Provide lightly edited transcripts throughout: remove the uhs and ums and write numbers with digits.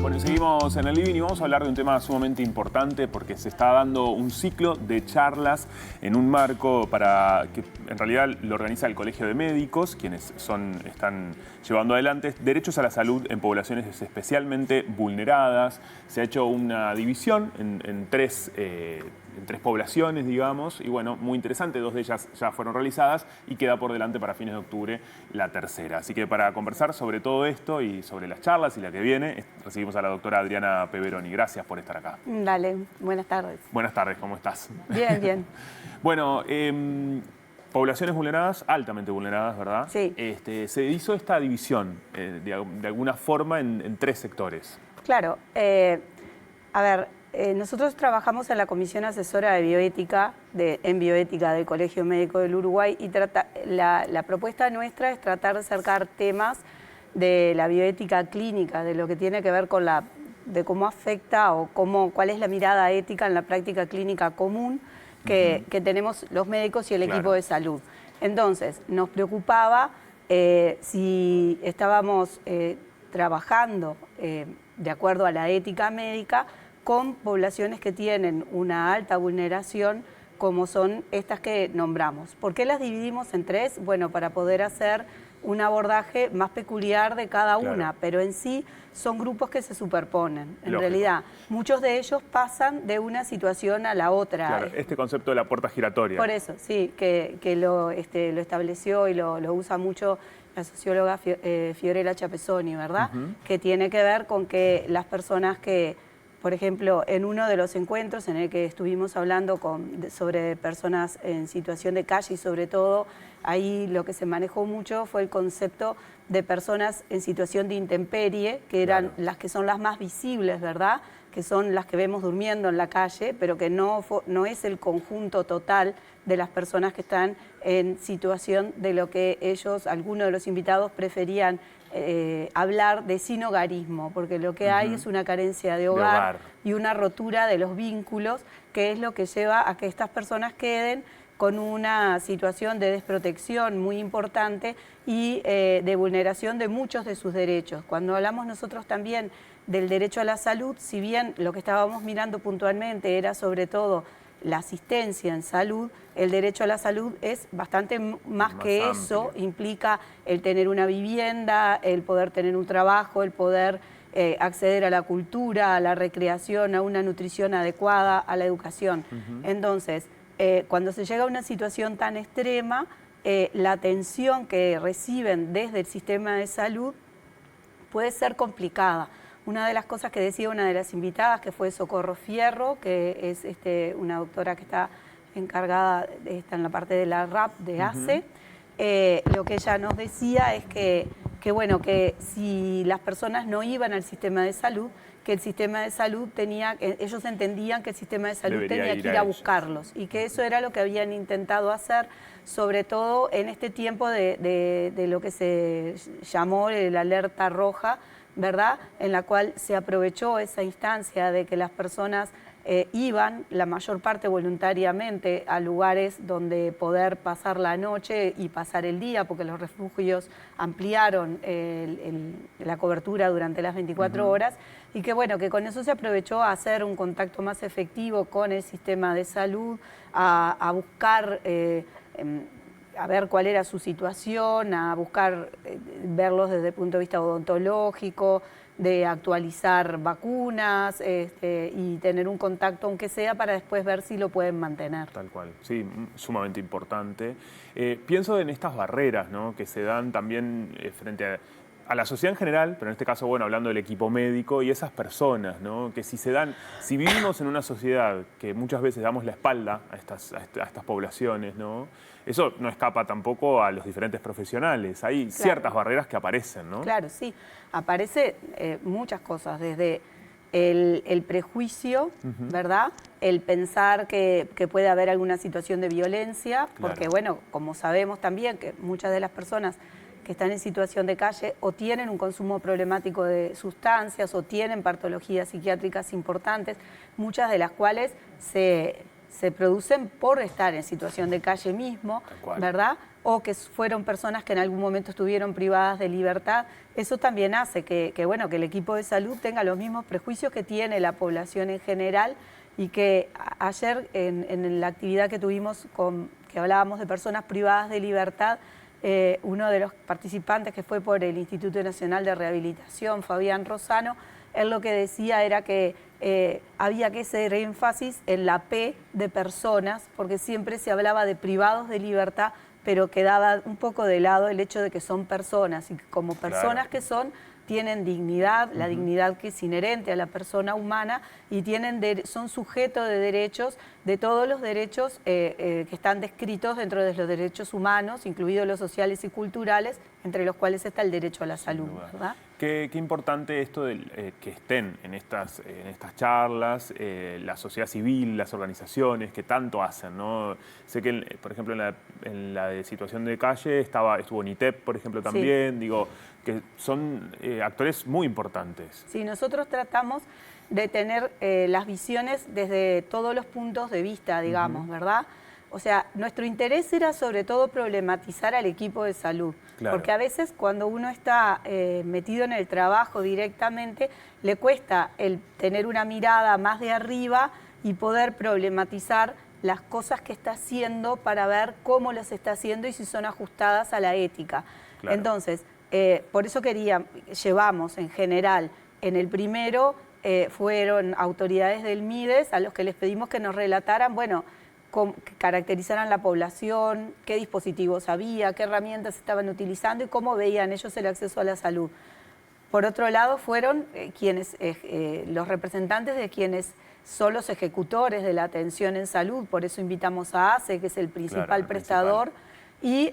Bueno, y seguimos en el Living y vamos a hablar de un tema sumamente importante porque se está dando un ciclo de charlas en un marco para que en realidad lo organiza el Colegio de Médicos, quienes están llevando adelante derechos a la salud en poblaciones especialmente vulneradas. Se ha hecho una división en tres poblaciones, digamos, y bueno, muy interesante, 2 de ellas ya fueron realizadas y queda por delante para fines de octubre la tercera. Así que para conversar sobre todo esto y sobre las charlas y la que viene, recibimos a la doctora Adriana Peveroni. Gracias por estar acá. Dale, buenas tardes. Buenas tardes, ¿cómo estás? Bien, bien. Bueno, poblaciones vulneradas, altamente vulneradas, ¿verdad? Sí. Se hizo esta división, de alguna forma, en 3 sectores. Claro, a ver, nosotros trabajamos en la Comisión Asesora de Bioética, en Bioética del Colegio Médico del Uruguay y la propuesta nuestra es tratar de acercar temas de la bioética clínica, de lo que tiene que ver con de cómo afecta o cuál es la mirada ética en la práctica clínica común que tenemos los médicos y el equipo de salud. Entonces, nos preocupaba si estábamos trabajando de acuerdo a la ética médica con poblaciones que tienen una alta vulneración como son estas que nombramos. ¿Por qué las dividimos en 3? Bueno, para poder hacer un abordaje más peculiar de cada una, pero en sí son grupos que se superponen. En realidad, muchos de ellos pasan de una situación a la otra. Claro, este concepto de la puerta giratoria. Por eso, sí, que lo estableció y lo usa mucho la socióloga Fiorella Chapesoni, ¿verdad? Que tiene que ver con que las personas que, por ejemplo, en uno de los encuentros en el que estuvimos hablando sobre personas en situación de calle y sobre todo ahí lo que se manejó mucho fue el concepto de personas en situación de intemperie, que eran las que son las más visibles, ¿verdad? Que son las que vemos durmiendo en la calle, pero que no es el conjunto total de las personas que están en situación de lo que algunos de los invitados preferían hablar de sinhogarismo, porque lo que hay es una carencia de hogar y una rotura de los vínculos, que es lo que lleva a que estas personas queden con una situación de desprotección muy importante y de vulneración de muchos de sus derechos. Cuando hablamos nosotros también del derecho a la salud, si bien lo que estábamos mirando puntualmente era sobre todo la asistencia en salud, el derecho a la salud es bastante más que amplio. Eso implica el tener una vivienda, el poder tener un trabajo, el poder acceder a la cultura, a la recreación, a una nutrición adecuada, a la educación. Entonces, cuando se llega a una situación tan extrema, la atención que reciben desde el sistema de salud puede ser complicada. Una de las cosas que decía una de las invitadas, que fue Socorro Fierro, que es una doctora que está encargada, está en la parte de la RAP de ACE, lo que ella nos decía es que si las personas no iban al sistema de salud, que el sistema de salud ellos entendían que el sistema de salud tenía que ir a buscarlos y que eso era lo que habían intentado hacer, sobre todo en este tiempo de lo que se llamó la alerta roja, ¿verdad? En la cual se aprovechó esa instancia de que las personas iban, la mayor parte voluntariamente, a lugares donde poder pasar la noche y pasar el día, porque los refugios ampliaron la cobertura durante las 24 horas, y que que con eso se aprovechó a hacer un contacto más efectivo con el sistema de salud, a buscar a ver cuál era su situación, a buscar verlos desde el punto de vista odontológico, de actualizar vacunas y tener un contacto, aunque sea, para después ver si lo pueden mantener. Tal cual, sí, sumamente importante. Pienso en estas barreras, ¿no?, que se dan también frente a la sociedad en general, pero en este caso, hablando del equipo médico y esas personas, ¿no?, que si vivimos en una sociedad que muchas veces damos la espalda a estas poblaciones, ¿no?, eso no escapa tampoco a los diferentes profesionales. Hay ciertas barreras que aparecen, ¿no? Claro, sí. Aparece muchas cosas, desde el prejuicio, ¿verdad? El pensar que puede haber alguna situación de violencia, porque, como sabemos también que muchas de las personas que están en situación de calle o tienen un consumo problemático de sustancias o tienen patologías psiquiátricas importantes, muchas de las cuales se producen por estar en situación de calle mismo, ¿verdad? o que fueron personas que en algún momento estuvieron privadas de libertad. Eso también hace que el equipo de salud tenga los mismos prejuicios que tiene la población en general, y que ayer en la actividad que tuvimos, que hablábamos de personas privadas de libertad, uno de los participantes, que fue por el Instituto Nacional de Rehabilitación, Fabián Rosano, él lo que decía era que había que hacer énfasis en la P de personas, porque siempre se hablaba de privados de libertad, pero quedaba un poco de lado el hecho de que son personas, y como personas que son, tienen dignidad, la dignidad que es inherente a la persona humana, y son sujetos de derechos, de todos los derechos que están descritos dentro de los derechos humanos, incluidos los sociales y culturales, entre los cuales está el derecho a la salud, ¿verdad? Qué importante esto de que estén en estas charlas, la sociedad civil, las organizaciones que tanto hacen, ¿no? Sé que, por ejemplo, en la de situación de calle estuvo NITEP, por ejemplo, también, sí. Digo, que son actores muy importantes. Sí, nosotros tratamos de tener las visiones desde todos los puntos de vista, digamos, ¿verdad? O sea, nuestro interés era sobre todo problematizar al equipo de salud, porque a veces cuando uno está metido en el trabajo directamente, le cuesta el tener una mirada más de arriba y poder problematizar las cosas que está haciendo para ver cómo las está haciendo y si son ajustadas a la ética. Entonces, por eso llevamos en general, en el primero fueron autoridades del MIDES a los que les pedimos que nos relataran, bueno, que caracterizaran la población, qué dispositivos había, qué herramientas estaban utilizando y cómo veían ellos el acceso a la salud. Por otro lado, fueron los representantes de quienes son los ejecutores de la atención en salud, por eso invitamos a ACE, que es el principal prestador, y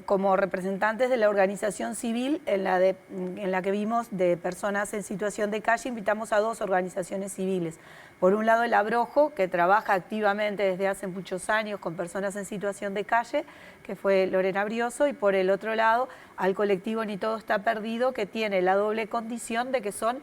como representantes de la organización civil en la que vimos de personas en situación de calle, invitamos a 2 organizaciones civiles. Por un lado, el Abrojo, que trabaja activamente desde hace muchos años con personas en situación de calle, que fue Lorena Brioso, y por el otro lado, al colectivo Ni Todo Está Perdido, que tiene la doble condición de que son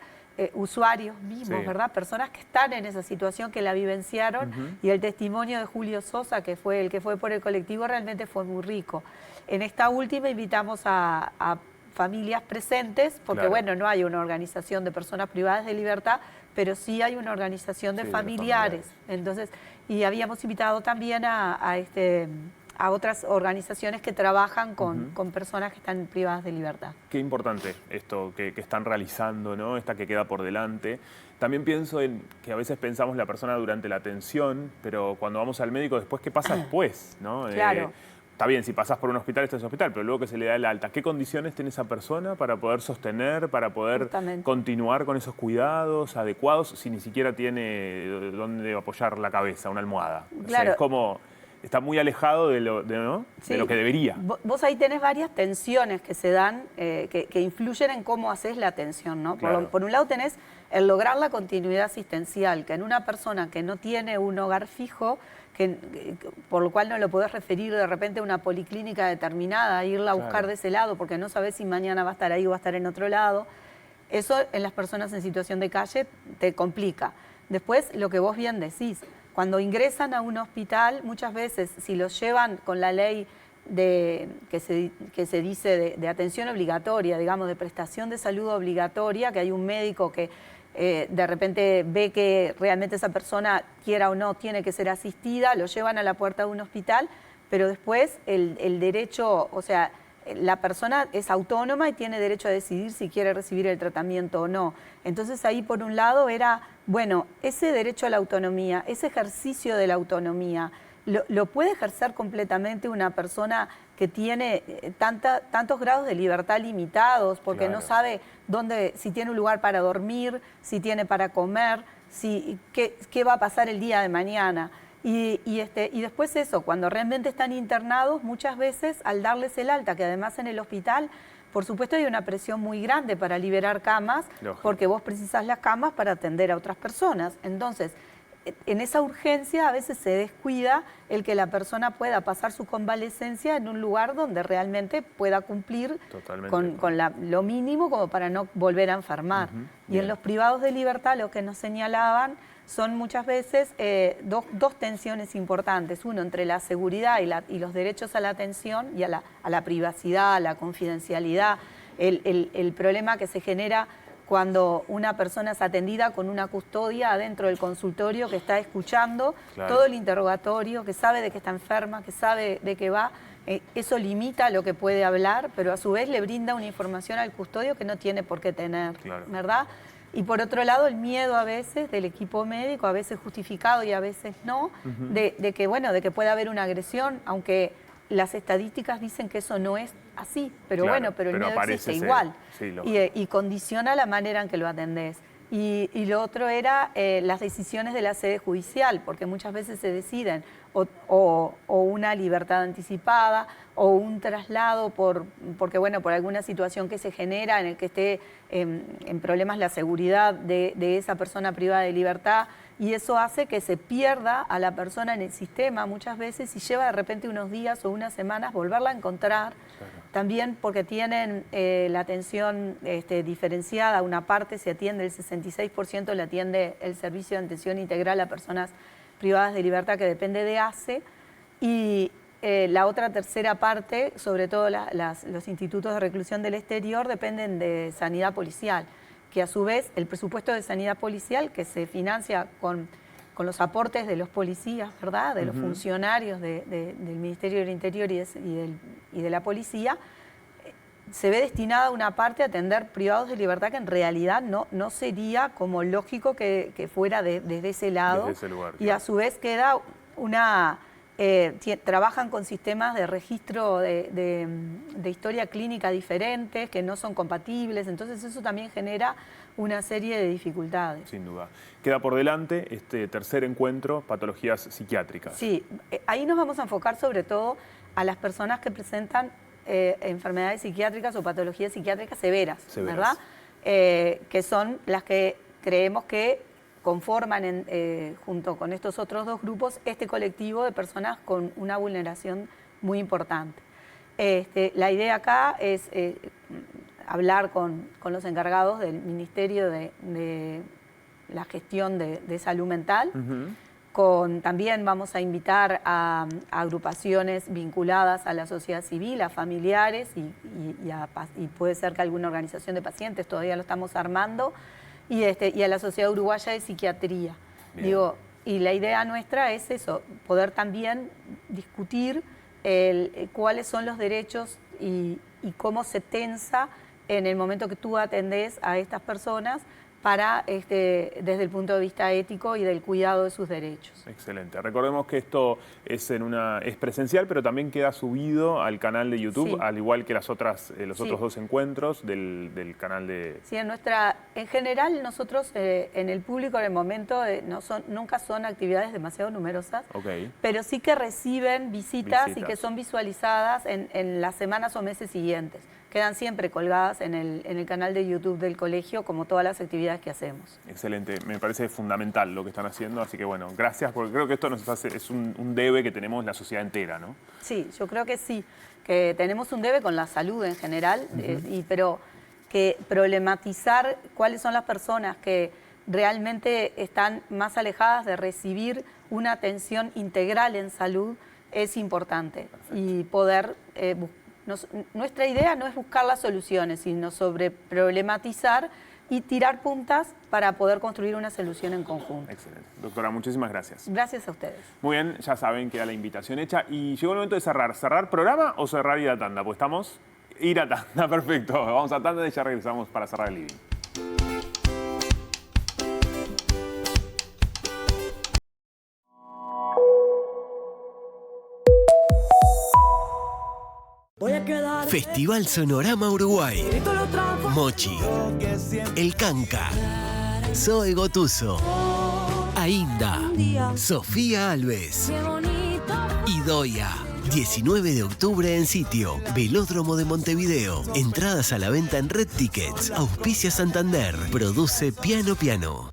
usuarios mismos, ¿verdad? Personas que están en esa situación, que la vivenciaron, y el testimonio de Julio Sosa, que fue el que fue por el colectivo, realmente fue muy rico. En esta última invitamos a familias presentes, porque bueno, no hay una organización de personas privadas de libertad, pero sí hay una organización de familiares. Entonces, y habíamos invitado también a otras organizaciones que trabajan con personas que están privadas de libertad. Qué importante esto que están realizando, ¿no? Esta que queda por delante. También pienso en que a veces pensamos la persona durante la atención, pero cuando vamos al médico después, ¿qué pasa después, ¿no? Claro. Está bien, si pasás por un hospital, estás en un hospital, pero luego que se le da el alta, ¿qué condiciones tiene esa persona para poder sostener, para poder continuar con esos cuidados adecuados si ni siquiera tiene dónde apoyar la cabeza, una almohada? Claro. O sea, es como... Está muy alejado de lo que debería. Vos ahí tenés varias tensiones que se dan, que influyen en cómo haces la atención, ¿no? Por un lado tenés el lograr la continuidad asistencial, que en una persona que no tiene un hogar fijo, por lo cual no lo podés referir de repente a una policlínica determinada, irla a buscar de ese lado, porque no sabés si mañana va a estar ahí o va a estar en otro lado. Eso en las personas en situación de calle te complica. Después, lo que vos bien decís, cuando ingresan a un hospital, muchas veces, si los llevan con la ley que se dice de atención obligatoria, digamos, de prestación de salud obligatoria, que hay un médico que de repente ve que realmente esa persona, quiera o no, tiene que ser asistida, lo llevan a la puerta de un hospital, pero después el derecho, o sea, la persona es autónoma y tiene derecho a decidir si quiere recibir el tratamiento o no. Entonces ahí por un lado era, bueno, ese derecho a la autonomía, ese ejercicio de la autonomía, ¿lo puede ejercer completamente una persona que tiene tantos grados de libertad limitados, porque no sabe si tiene un lugar para dormir, si tiene para comer, qué va a pasar el día de mañana? Y después eso, cuando realmente están internados, muchas veces al darles el alta, que además en el hospital, por supuesto hay una presión muy grande para liberar camas, porque vos precisás las camas para atender a otras personas. Entonces, en esa urgencia a veces se descuida el que la persona pueda pasar su convalecencia en un lugar donde realmente pueda cumplir con lo mínimo como para no volver a enfermar. Y en los privados de libertad lo que nos señalaban son muchas veces dos tensiones importantes. Uno, entre la seguridad y los derechos a la atención y a la privacidad, a la confidencialidad. El problema que se genera cuando una persona es atendida con una custodia adentro del consultorio que está escuchando todo el interrogatorio, que sabe de que está enferma, que sabe de qué va. Eso limita lo que puede hablar, pero a su vez le brinda una información al custodio que no tiene por qué tener, ¿verdad? Y por otro lado, el miedo a veces del equipo médico, a veces justificado y a veces no, de que pueda haber una agresión, aunque las estadísticas dicen que eso no es así, pero pero el miedo existe igual y condiciona la manera en que lo atendés. Y lo otro era las decisiones de la sede judicial, porque muchas veces se deciden o una libertad anticipada o un traslado porque por alguna situación que se genera en el que esté en problemas la seguridad de esa persona privada de libertad, y eso hace que se pierda a la persona en el sistema muchas veces y lleva de repente unos días o unas semanas volverla a encontrar. También porque tienen la atención diferenciada, una parte se atiende, el 66% le atiende el servicio de atención integral a personas privadas de libertad que depende de ACE, y la otra tercera parte, sobre todo los institutos de reclusión del exterior, dependen de sanidad policial, que a su vez el presupuesto de sanidad policial, que se financia con los aportes de los policías, ¿verdad?, de los funcionarios del Ministerio del Interior y de la policía, se ve destinada una parte a atender privados de libertad que en realidad no sería como lógico que fuera desde ese lado. Desde ese lugar, y a su vez queda trabajan con sistemas de registro de historia clínica diferentes que no son compatibles, entonces eso también genera una serie de dificultades. Sin duda. Queda por delante este tercer encuentro, patologías psiquiátricas. Sí, ahí nos vamos a enfocar sobre todo a las personas que presentan enfermedades psiquiátricas o patologías psiquiátricas severas. ¿Verdad? Que son las que creemos que conforman junto con estos otros dos grupos este colectivo de personas con una vulneración muy importante. La idea acá es hablar con los encargados del Ministerio de la Gestión de Salud Mental. También vamos a invitar a agrupaciones vinculadas a la sociedad civil, a familiares y puede ser que alguna organización de pacientes, todavía lo estamos armando, y a la Sociedad Uruguaya de Psiquiatría. Y la idea nuestra es eso, poder también discutir cuáles son los derechos y cómo se tensa en el momento que tú atendés a estas personas desde el punto de vista ético y del cuidado de sus derechos. Excelente. Recordemos que esto es presencial, pero también queda subido al canal de YouTube, al igual que los otros dos encuentros del canal de... Sí, en general nosotros en el público en el momento nunca son actividades demasiado numerosas, pero sí que reciben visitas y que son visualizadas en las semanas o meses siguientes. Quedan siempre colgadas en el canal de YouTube del colegio, como todas las actividades que hacemos. Excelente, me parece fundamental lo que están haciendo, así que bueno, gracias, porque creo que esto es un debe que tenemos la sociedad entera, ¿no? Sí, yo creo que sí, que tenemos un debe con la salud en general, pero que problematizar cuáles son las personas que realmente están más alejadas de recibir una atención integral en salud es importante. Perfecto. Y poder nuestra idea no es buscar las soluciones, sino sobre problematizar y tirar puntas para poder construir una solución en conjunto. Excelente. Doctora, muchísimas gracias. Gracias a ustedes. Muy bien, ya saben, queda la invitación hecha. Y llegó el momento de cerrar. ¿Cerrar programa o cerrar ir a tanda? Pues estamos... Ir a tanda, perfecto. Vamos a tanda y ya regresamos para cerrar el living. Festival Sonorama Uruguay. Mochi, El Canca, Zoe Gotuso, Ainda, Sofía Alves y Doya. 19 de octubre en sitio, Velódromo de Montevideo. Entradas a la venta en Red Tickets. Auspicia Santander. Produce Piano Piano.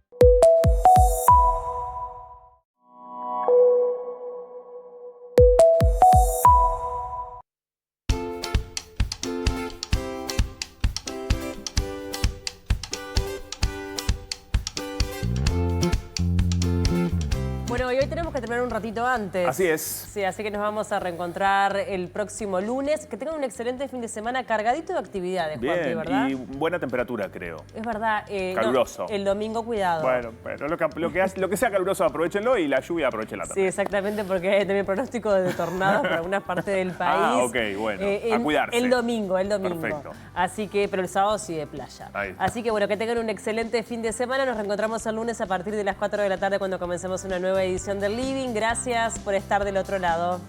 tenemos que terminar un ratito antes. Así es. Sí, así que nos vamos a reencontrar el próximo lunes. Que tengan un excelente fin de semana cargadito de actividades, Juanpi, ¿verdad? Y buena temperatura, creo. Es verdad. Caluroso. No, el domingo, cuidado. Bueno, pero lo que sea caluroso, aprovechenlo y la lluvia, aprovechenla también. Sí, exactamente, porque hay también pronóstico de tornados por algunas partes del país. Ok, bueno, a cuidarse. El domingo. Perfecto. Así que, pero el sábado sí de playa. Así que bueno, que tengan un excelente fin de semana. Nos reencontramos el lunes a partir de las 4 de la tarde cuando comencemos una nueva edición del Living. Gracias por estar del otro lado.